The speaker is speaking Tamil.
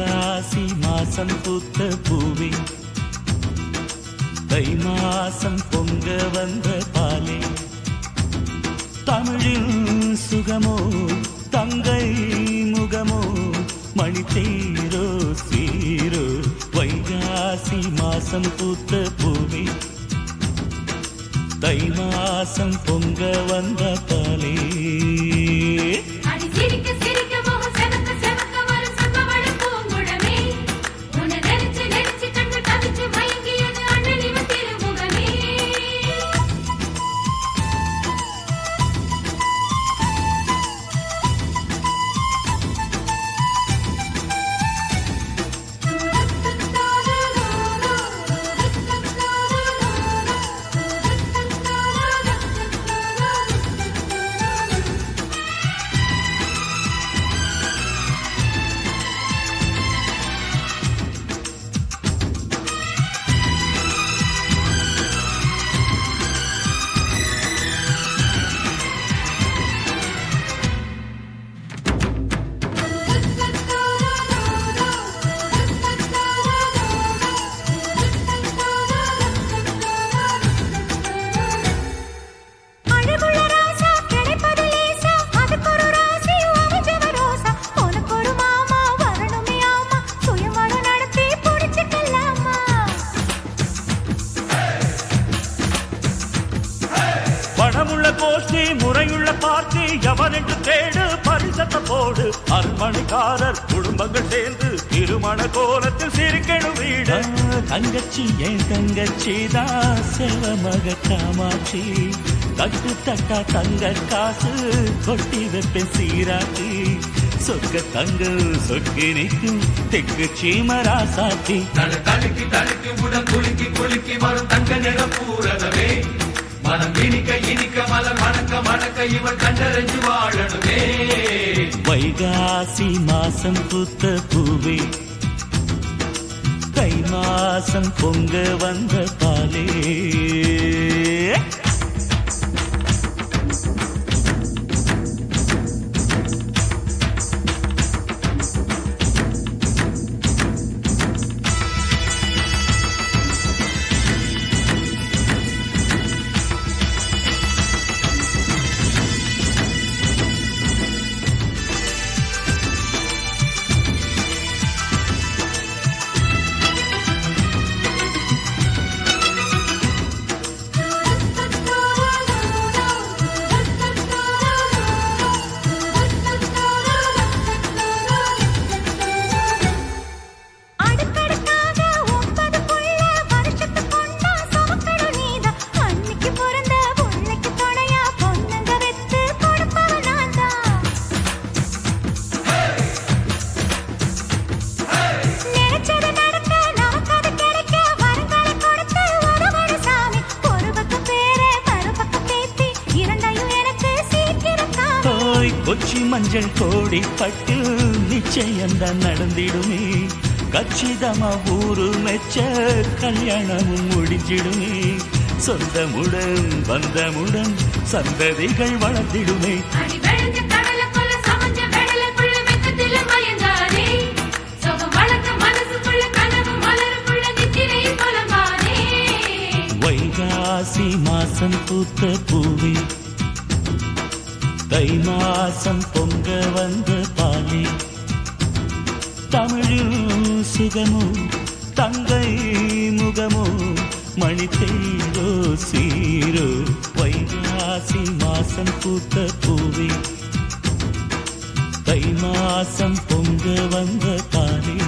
வைகாசி மாசம் பூத்த பூவே தை மாசம் பொங்க வந்த பாலே தமிழில் சுகமோ தங்கை முகமோ மணித்தேரோ சீரோ வைகாசி மாசம் பூத்த பூவே தை மாசம் பொங்க வந்த பாலே கோஷ்டி முறையுள்ள பார்ட்டி எவரென்று தேடு பரிசத்த போடு அருமணிக்காரர் குடும்பங்கள் சேர்ந்து திருமண கோலத்தில் சிரிக்கணும் வீடு தங்கச்சி என் தங்கச்சி தான் செவமக காமாட்சி தட்டு தட்டா தங்க காசு கொட்டி வைப்பேன் சீராட்டி சொக்க தங்க சொக்கி நிற்கும் தெக்கு சீமரா சாத்தி தடுக்கி தடுக்கி உடன் குலுக்கி குலுக்கி வரும் தங்க நிற பூரகமே மனம் இனிக்க இனிக்க மலர் மணக்க மணக்க இவள் கண்டறிஞ்சு வாழணுமே வைகாசி மாசம் பூத்த பூவே தை மாசம் பொங்க வந்த பாலே கொச்சி மஞ்சள் கோடி பட்டு நிச்சயம்தான் நடந்திடுமே கச்சிதமா ஊரு மெச்ச கல்யாணமும் முடிஞ்சிடுமே சொந்தமுடன் பந்தமுடன் சந்ததிகள் வளர்ந்திடுமே வைகாசி மாசம் பூத்த பூவே தை மாசம் பொங்க வந்த பாலே தமிழில் சுகமோ தங்கை முகமோ மணித்தேரோ சீரோ வைகாசி மாசம் பூத்த பூவே தை மாசம் பொங்க வந்த பாலே